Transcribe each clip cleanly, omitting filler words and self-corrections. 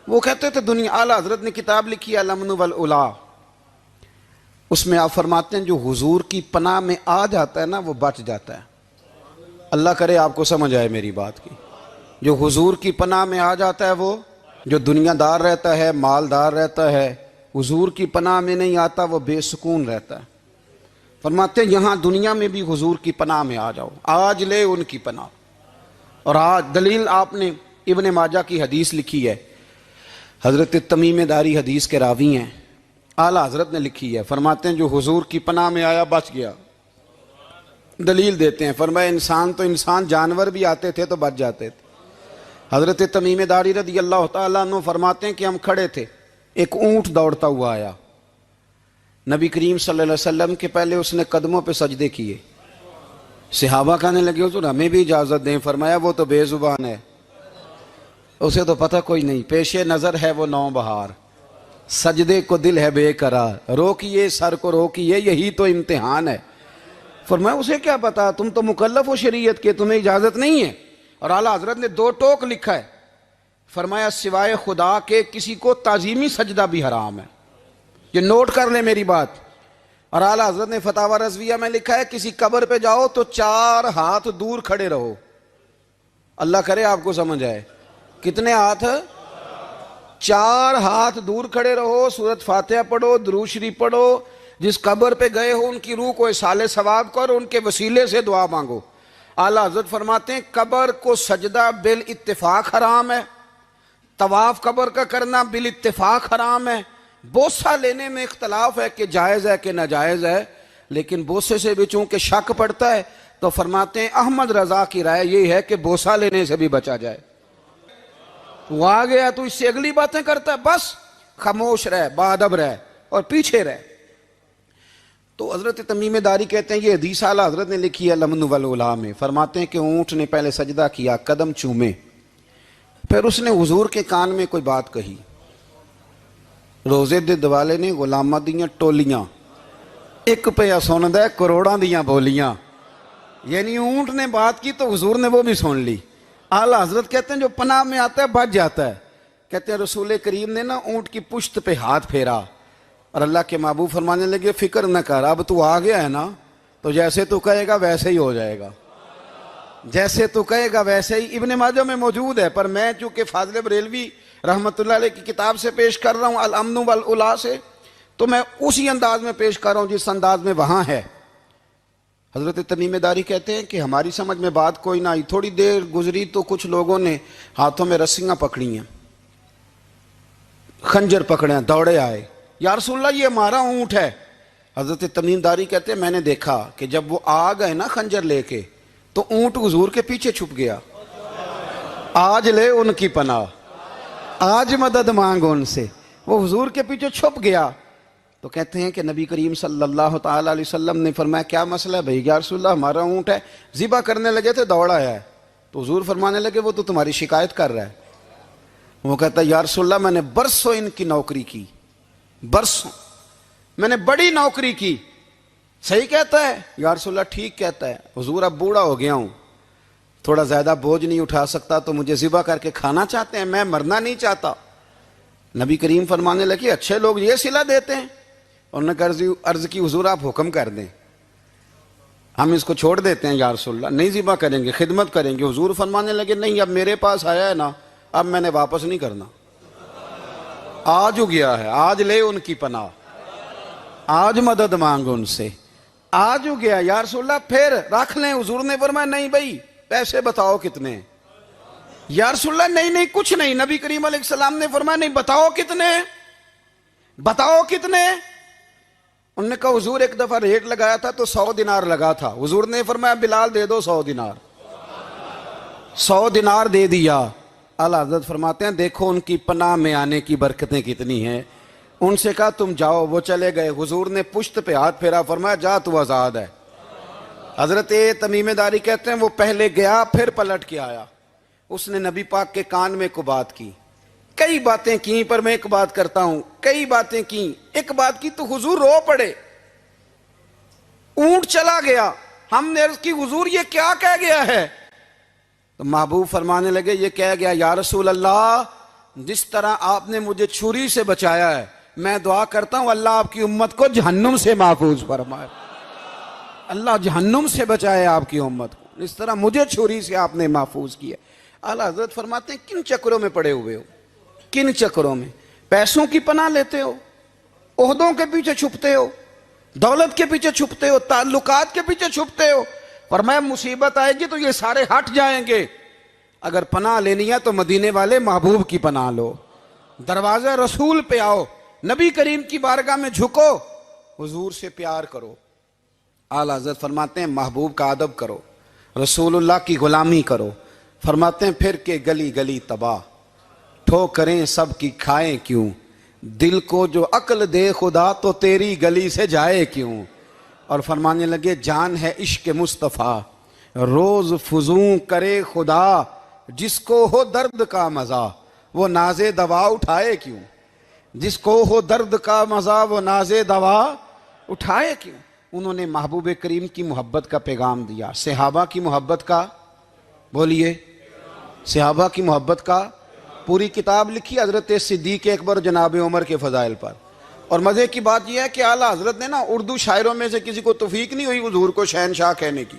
وہ کہتے تھے دنیا، اعلیٰ حضرت نے کتاب لکھی ہے الامن والاولا، اس میں آپ فرماتے ہیں جو حضور کی پناہ میں آ جاتا ہے نا وہ بچ جاتا ہے۔ اللہ کرے آپ کو سمجھ آئے میری بات کی۔ جو حضور کی پناہ میں آ جاتا ہے وہ، جو دنیا دار رہتا ہے، مالدار رہتا ہے، حضور کی پناہ میں نہیں آتا وہ بے سکون رہتا ہے۔ فرماتے ہیں یہاں دنیا میں بھی حضور کی پناہ میں آ جاؤ، آج لے ان کی پناہ۔ اور آج دلیل آپ نے ابن ماجہ کی حدیث لکھی ہے، حضرت تمیم داری حدیث کے راوی ہیں، اعلیٰ حضرت نے لکھی ہے، فرماتے ہیں جو حضور کی پناہ میں آیا بچ گیا۔ دلیل دیتے ہیں، فرمایا انسان تو انسان، جانور بھی آتے تھے تو بچ جاتے تھے۔ حضرت تمیم داری رضی اللہ تعالیٰ عنہ فرماتے ہیں کہ ہم کھڑے تھے، ایک اونٹ دوڑتا ہوا آیا، نبی کریم صلی اللہ علیہ وسلم کے پہلے اس نے قدموں پہ سجدے کیے، صحابہ کہنے لگے حضور ہمیں بھی اجازت دیں، فرمایا وہ تو بے زبان ہے، اسے تو پتہ کوئی نہیں، پیش نظر ہے وہ نو بہار، سجدے کو دل ہے بے قرار، روکیے سر کو روکیے یہی تو امتحان ہے۔ فرمایا اسے کیا پتا، تم تو مکلف ہو شریعت کے، تمہیں اجازت نہیں ہے۔ اور اعلیٰ حضرت نے 2 ٹوک لکھا ہے، فرمایا سوائے خدا کے کسی کو تعظیمی سجدہ بھی حرام ہے، یہ نوٹ کر لیں میری بات۔ اور اعلیٰ حضرت نے فتاوی رضویہ میں لکھا ہے کسی قبر پہ جاؤ تو 4 ہاتھ دور کھڑے رہو، اللہ کرے آپ کو سمجھ آئے، کتنے ہاتھ؟ 4 ہاتھ دور کھڑے رہو، سورۃ فاتحہ پڑھو، درود شریف پڑھو، جس قبر پہ گئے ہو ان کی روح کو اصال ثواب کرو، ان کے وسیلے سے دعا مانگو۔ اعلیٰ حضرت فرماتے ہیں قبر کو سجدہ بالاتفاق حرام ہے، طواف قبر کا کرنا بالاتفاق حرام ہے، بوسہ لینے میں اختلاف ہے کہ جائز ہے کہ ناجائز ہے، لیکن بوسے سے بھی چونکہ شک پڑتا ہے تو فرماتے ہیں احمد رضا کی رائے یہ ہے کہ بوسہ لینے سے بھی بچا جائے۔ وہ آ گیا تو اس سے اگلی باتیں کرتا ہے، بس خاموش رہ، باادب رہ اور پیچھے رہ۔ تو حضرت تمیم داری کہتے ہیں یہ حدیث اعلیٰ حضرت نے لکھی ہے الامن والاولا میں، فرماتے ہیں کہ اونٹ نے پہلے سجدہ کیا، قدم چومے، پھر اس نے حضور کے کان میں کوئی بات کہی، روزے دے دوالے نے غلامہ دیاں ٹولیاں، ایک پہ سن دے کروڑاں دیاں بولیاں، یعنی اونٹ نے بات کی تو حضور نے وہ بھی سن لی۔ اعلیٰ حضرت کہتے ہیں جو پناہ میں آتا ہے بچ جاتا ہے۔ کہتے ہیں رسول کریم نے نا اونٹ کی پشت پہ ہاتھ پھیرا اور اللہ کے محبوب فرمانے لگے فکر نہ کر، اب تو آ گیا ہے نا تو جیسے تو کہے گا ویسے ہی ہو جائے گا، جیسے تو کہے گا ویسے ہی۔ ابن ماجہ میں موجود ہے، پر میں چونکہ فاضل بریلوی رحمۃ اللہ علیہ کی کتاب سے پیش کر رہا ہوں الامن والاولا سے، تو میں اسی انداز میں پیش کر رہا ہوں جس انداز میں وہاں ہے۔ حضرت تمیم داری کہتے ہیں کہ ہماری سمجھ میں بات کوئی نہ آئی، تھوڑی دیر گزری تو کچھ لوگوں نے ہاتھوں میں رسیاں پکڑی ہیں، خنجر پکڑے ہیں، دوڑے آئے، یا رسول اللہ یہ ہمارا اونٹ ہے۔ حضرت تمیم داری کہتے ہیں میں نے دیکھا کہ جب وہ آ گئے نا خنجر لے کے تو اونٹ حضور کے پیچھے چھپ گیا، آج لے ان کی پناہ، آج مدد مانگ ان سے، وہ حضور کے پیچھے چھپ گیا۔ تو کہتے ہیں کہ نبی کریم صلی اللہ تعالیٰ علیہ وسلم نے فرمایا کیا مسئلہ ہے بھائی؟ یا رسول اللہ ہمارا اونٹ ہے، ذبح کرنے لگے تھے دوڑ آیا ہے۔ تو حضور فرمانے لگے وہ تو تمہاری شکایت کر رہا ہے۔ وہ کہتا ہے یا رسول اللہ میں نے برسوں ان کی نوکری کی، برسوں میں نے بڑی نوکری کی۔ صحیح کہتا ہے یا رسول اللہ؟ ٹھیک کہتا ہے حضور، اب بوڑھا ہو گیا ہوں، تھوڑا زیادہ بوجھ نہیں اٹھا سکتا، تو مجھے ذبح کر کے کھانا چاہتے ہیں، میں مرنا نہیں چاہتا۔ نبی کریم فرمانے لگے اچھے لوگ یہ صلہ دیتے ہیں؟ انہوں نے عرض کی حضور آپ حکم کر دیں، ہم اس کو چھوڑ دیتے ہیں یا رسول اللہ، نہیں ذبح کریں گے، خدمت کریں گے۔ حضور فرمانے لگے نہیں، اب میرے پاس آیا ہے نا، اب میں نے واپس نہیں کرنا، آج ہو گیا ہے، آج لے ان کی پناہ، آج مدد مانگ ان سے، آج ہو گیا یا رسول اللہ پھر رکھ لیں۔ حضور نے فرمایا نہیں بھائی پیسے بتاؤ کتنے؟ یا رسول اللہ نہیں کچھ نہیں۔ نبی کریم علیہ السلام نے فرمایا نہیں، بتاؤ کتنے، بتاؤ کتنے؟ انہوں نے کہا حضور ایک دفعہ ریٹ لگایا تھا تو 100 دینار لگا تھا، حضور نے فرمایا بلال دے دو 100 دینار، 100 دینار دے دیا۔ اعلیٰ حضرت فرماتے ہیں دیکھو ان کی پناہ میں آنے کی برکتیں کتنی ہیں۔ ان سے کہا تم جاؤ، وہ چلے گئے، حضور نے پشت پہ ہاتھ پھیرا، فرمایا جا تو آزاد ہے۔ حضرت تمیم داری کہتے ہیں وہ پہلے گیا پھر پلٹ کے آیا، اس نے نبی پاک کے کان میں کو بات کی، کئی باتیں کی، پر میں ایک بات کرتا ہوں، کئی باتیں کی، ایک بات کی تو حضور رو پڑے، اونٹ چلا گیا، ہم نے عرض کی حضور یہ کیا کہہ گیا ہے؟ تو محبوب فرمانے لگے یہ کہہ گیا یا رسول اللہ جس طرح آپ نے مجھے چھری سے بچایا ہے، میں دعا کرتا ہوں اللہ آپ کی امت کو جہنم سے محفوظ فرمائے، اللہ جہنم سے بچائے آپ کی امت کو، اس طرح مجھے چھری سے آپ نے محفوظ کیا۔ اعلیٰ حضرت فرماتے ہیں کن چکروں میں پڑے ہوئے ہو، کن چکروں میں؟ پیسوں کی پناہ لیتے ہو، عہدوں کے پیچھے چھپتے ہو، دولت کے پیچھے چھپتے ہو، تعلقات کے پیچھے چھپتے ہو، فرمایا مصیبت آئے گی تو یہ سارے ہٹ جائیں گے۔ اگر پناہ لینی ہے تو مدینے والے محبوب کی پناہ لو، دروازہ رسول پہ آؤ، نبی کریم کی بارگاہ میں جھکو، حضور سے پیار کرو۔ اعلیٰ حضرت فرماتے ہیں محبوب کا ادب کرو، رسول اللہ کی غلامی کرو۔ فرماتے ہیں پھر کہ گلی گلی تباہ، ٹھوکریں سب کی کھائیں کیوں، دل کو جو عقل دے خدا تو تیری گلی سے جائے کیوں۔ اور فرمانے لگے جان ہے عشق مصطفیٰ، روز فزوں کرے خدا، جس کو ہو درد کا مزہ وہ ناز دوا اٹھائے کیوں، جس کو ہو درد کا مزہ وہ ناز دوا اٹھائے کیوں۔ انہوں نے محبوب کریم کی محبت کا پیغام دیا، صحابہ کی محبت کا، بولیے، صحابہ کی محبت کا پوری کتاب لکھی حضرت صدیق اکبر جناب عمر کے فضائل پر۔ اور مزے کی بات یہ ہے کہ اعلیٰ حضرت نے نا اردو شاعروں میں سے کسی کو توفیق نہیں ہوئی حضور کو شہنشاہ کہنے کی،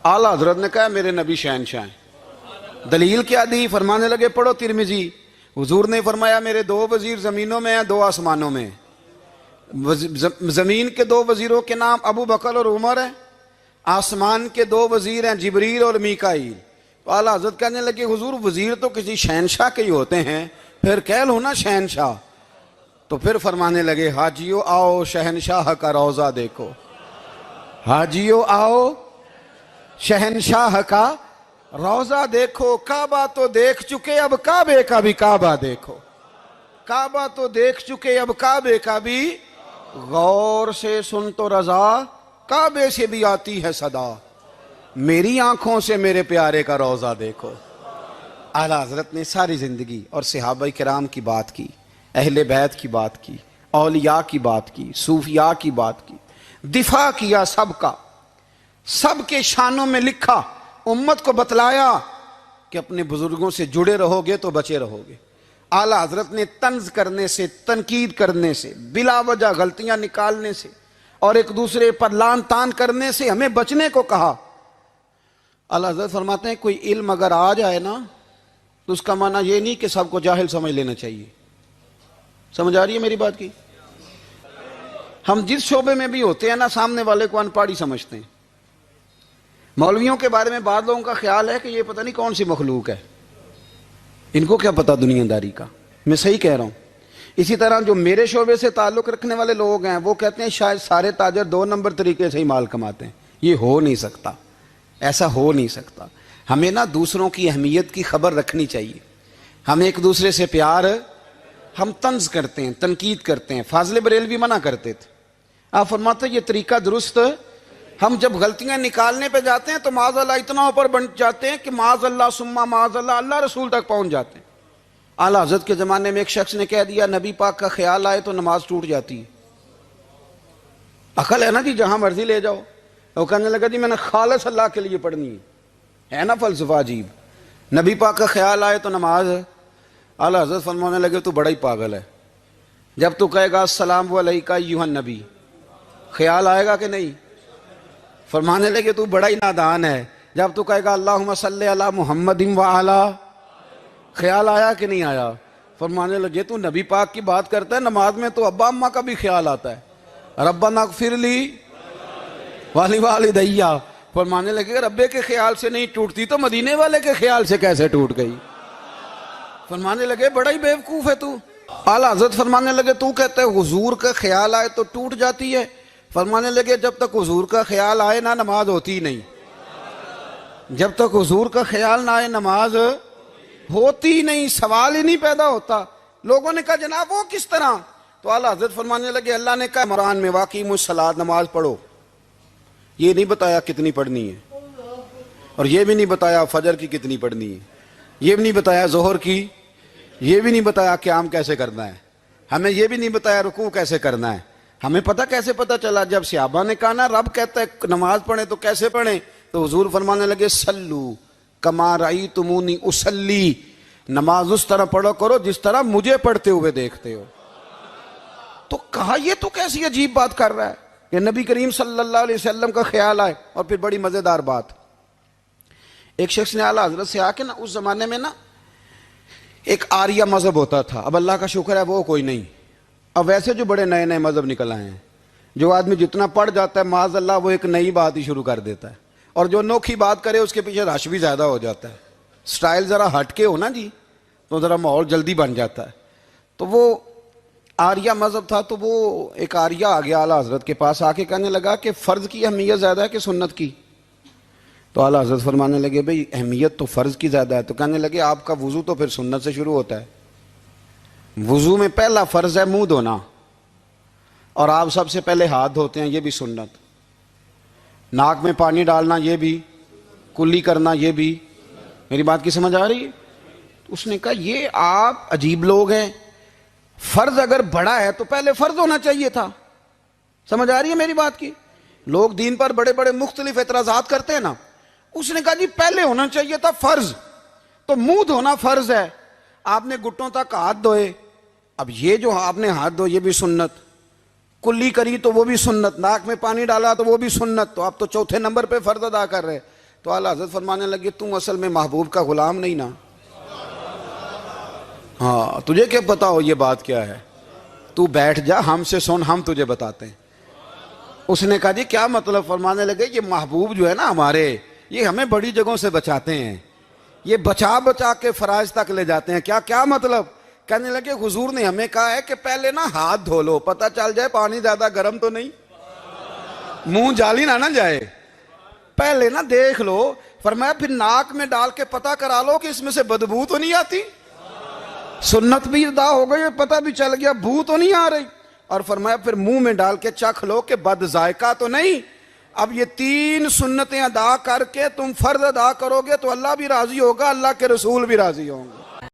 اعلیٰ حضرت نے کہا میرے نبی شہنشاہ ہیں۔ دلیل کیا دی؟ فرمانے لگے پڑھو ترمذی، حضور نے فرمایا میرے دو وزیر زمینوں میں ہیں، دو آسمانوں میں۔ زمین کے دو وزیروں کے نام ابو بکر اور عمر ہیں، آسمان کے دو وزیر ہیں جبریل اور میکائیل۔ تو اعلیٰ حضرت کہنے لگے حضور وزیر تو کسی شہنشاہ کے ہی ہوتے ہیں، پھر کہہ لو نا شہنشاہ۔ تو پھر فرمانے لگے حاجیو آؤ شہنشاہ کا روضہ دیکھو، حاجیو آؤ شہنشاہ کا روضہ دیکھو، کعبہ تو دیکھ چکے اب کعبے کا بھی کعبہ دیکھو، کعبہ تو دیکھ چکے اب کعبے کا بھی، غور سے سن تو رضا کعبے سے بھی آتی ہے صدا، میری آنکھوں سے میرے پیارے کا روضہ دیکھو۔ اعلیٰ حضرت نے ساری زندگی اور صحابہ کرام کی بات کی، اہل بیت کی بات کی، اولیاء کی بات کی، صوفیاء کی بات کی، دفاع کیا سب کا، سب کے شانوں میں لکھا، امت کو بتلایا کہ اپنے بزرگوں سے جڑے رہو گے تو بچے رہو گے۔ اعلیٰ حضرت نے طنز کرنے سے، تنقید کرنے سے، بلا وجہ غلطیاں نکالنے سے اور ایک دوسرے پر لان تان کرنے سے ہمیں بچنے کو کہا۔ اعلیٰ حضرت فرماتے ہیں کوئی علم اگر آ جائے نا تو اس کا معنی یہ نہیں کہ سب کو جاہل سمجھ لینا چاہیے۔ سمجھ آ رہی ہے میری بات کی؟ ہم جس شعبے میں بھی ہوتے ہیں نا سامنے والے کو ان پڑھ ہی سمجھتے ہیں۔ مولویوں کے بارے میں بعض لوگوں کا خیال ہے کہ یہ پتہ نہیں کون سی مخلوق ہے، ان کو کیا پتہ دنیا داری کا۔ میں صحیح کہہ رہا ہوں۔ اسی طرح جو میرے شعبے سے تعلق رکھنے والے لوگ ہیں وہ کہتے ہیں شاید سارے تاجر 2 نمبر طریقے سے ہی مال کماتے ہیں۔ یہ ہو نہیں سکتا، ایسا ہو نہیں سکتا۔ ہمیں نا دوسروں کی اہمیت کی خبر رکھنی چاہیے، ہم ایک دوسرے سے پیار، ہم طنز کرتے ہیں، تنقید کرتے ہیں۔ فاضل بریلوی منع کرتے تھے، آپ فرماتے ہیں یہ طریقہ درست، ہم جب غلطیاں نکالنے پہ جاتے ہیں تو معاذ اللہ اتنا اوپر بن جاتے ہیں کہ معاذ اللہ ثم معاذ اللہ اللہ رسول تک پہنچ جاتے ہیں۔ اعلیٰ حضرت کے زمانے میں ایک شخص نے کہہ دیا نبی پاک کا خیال آئے تو نماز ٹوٹ جاتی ہے۔ عقل ہے نا جی، جہاں مرضی لے جاؤ۔ وہ کہنے لگا جی میں نے خالص اللہ کے لیے پڑھنی ہے نا فلسفہ عجیب، نبی پاک کا خیال آئے تو نماز۔ اعلیٰ حضرت فرمانے لگے تو بڑا ہی پاگل ہے، جب تو کہے گا السلام علیکہ ایھا النبی، خیال آئے گا کہ نہیں؟ فرمانے لگے تو بڑا ہی نادان ہے، جب تو کہے گا اللہم صلی علی محمد وعلی، خیال آیا کہ نہیں آیا؟ فرمانے لگے تو نبی پاک کی بات کرتا ہے، نماز میں تو ابا اماں کا بھی خیال آتا ہے، ربنا اغفر لی والی والدیہ۔ فرمانے لگے ربے کے خیال سے نہیں ٹوٹتی تو مدینے والے کے خیال سے کیسے ٹوٹ گئی؟ فرمانے لگے بڑا ہی بیوقوف ہے تو۔ اعلیٰ حضرت فرمانے لگے تو کہتے ہیں حضور کا خیال آئے تو ٹوٹ جاتی ہے۔ فرمانے لگے جب تک حضور کا خیال آئے نہ نماز ہوتی نہیں، جب تک حضور کا خیال نہ آئے نماز ہوتی نہیں، سوال ہی نہیں پیدا ہوتا۔ لوگوں نے کہا جناب وہ کس طرح؟ تو اعلیٰ حضرت فرمانے لگے اللہ نے کہا قرآن میں واقعی الصلاۃ، نماز پڑھو، یہ نہیں بتایا کتنی پڑھنی ہے، اور یہ بھی نہیں بتایا فجر کی کتنی پڑھنی ہے، یہ بھی نہیں بتایا ظہر کی، یہ بھی نہیں بتایا قیام کیسے کرنا ہے، ہمیں یہ بھی نہیں بتایا رکوع کیسے کرنا ہے۔ ہمیں پتہ کیسے پتہ چلا؟ جب صحابہ نے کہا نا رب کہتا ہے نماز پڑھیں تو کیسے پڑھیں، تو حضور فرمانے لگے سلو کما رأیتمونی اصلی، نماز اس طرح پڑھو کرو جس طرح مجھے پڑھتے ہوئے دیکھتے ہو. تو کہا یہ تو کیسی عجیب بات کر رہا ہے کہ نبی کریم صلی اللہ علیہ وسلم کا خیال آئے. اور پھر بڑی مزیدار بات, ایک شخص نے اعلیٰ حضرت سے آ کے نا, اس زمانے میں نا ایک آریہ مذہب ہوتا تھا, اب اللہ کا شکر ہے وہ کوئی نہیں. اب ویسے جو بڑے نئے نئے مذہب نکل آئے ہیں, جو آدمی جتنا پڑھ جاتا ہے معاذ اللہ وہ ایک نئی بات ہی شروع کر دیتا ہے, اور جو انوکھی بات کرے اس کے پیچھے رش بھی زیادہ ہو جاتا ہے. سٹائل ذرا ہٹ کے ہو نا جی تو ذرا ماحول جلدی بن جاتا ہے. تو وہ آریہ مذہب تھا, تو وہ ایک آریہ آ گیا اعلیٰ حضرت کے پاس, آ کے کہنے لگا کہ فرض کی اہمیت زیادہ ہے کہ سنت کی؟ تو اعلیٰ حضرت فرمانے لگے بھئی اہمیت تو فرض کی زیادہ ہے. تو کہنے لگے آپ کا وضو تو پھر سنت سے شروع ہوتا ہے. وضو میں پہلا فرض ہے منہ دھونا, اور آپ سب سے پہلے ہاتھ دھوتے ہیں, یہ بھی سنت. ناک میں پانی ڈالنا یہ بھی, کلی کرنا یہ بھی. میری بات کی سمجھ آ رہی ہے؟ اس نے کہا یہ آپ عجیب لوگ ہیں, فرض اگر بڑا ہے تو پہلے فرض ہونا چاہیے تھا. سمجھ آ رہی ہے میری بات کی؟ لوگ دین پر بڑے بڑے مختلف اعتراضات کرتے ہیں نا. اس نے کہا جی پہلے ہونا چاہیے تھا فرض. تو منہ دھونا فرض ہے, آپ نے گھٹنوں تک ہاتھ دھوئے, اب یہ جو آپ نے ہاتھ دھو یہ بھی سنت, کلی کری تو وہ بھی سنت, ناک میں پانی ڈالا تو وہ بھی سنت, تو آپ تو چوتھے نمبر پہ فرض ادا کر رہے. تو اعلیٰ حضرت فرمانے لگے تم اصل میں محبوب کا غلام نہیں نا. ہاں تجھے کیا پتا ہو یہ بات کیا ہے, تو بیٹھ جا ہم سے سن, ہم تجھے بتاتے ہیں. اس نے کہا جی کیا مطلب؟ فرمانے لگے یہ محبوب جو ہے نا ہمارے, یہ ہمیں بڑی جگہوں سے بچاتے ہیں, یہ بچا بچا کے فرائض تک لے جاتے ہیں. کیا مطلب؟ کہنے لگے حضور نے ہمیں کہا ہے کہ پہلے نا ہاتھ دھو لو, پتہ چل جائے پانی زیادہ گرم تو نہیں, منہ جالی نہ جائے, پہلے نا دیکھ لو. فرمایا پھر ناک میں ڈال کے پتہ کرا لو کہ اس میں سے بدبو تو نہیں آتی. سنت بھی ادا ہو گئی, پتہ بھی چل گیا بو تو نہیں آ رہی. اور فرمایا پھر منہ میں ڈال کے چکھ لو کہ بد ذائقہ تو نہیں. اب یہ 3 سنتیں ادا کر کے تم فرض ادا کرو گے تو اللہ بھی راضی ہوگا, اللہ کے رسول بھی راضی ہوں گے.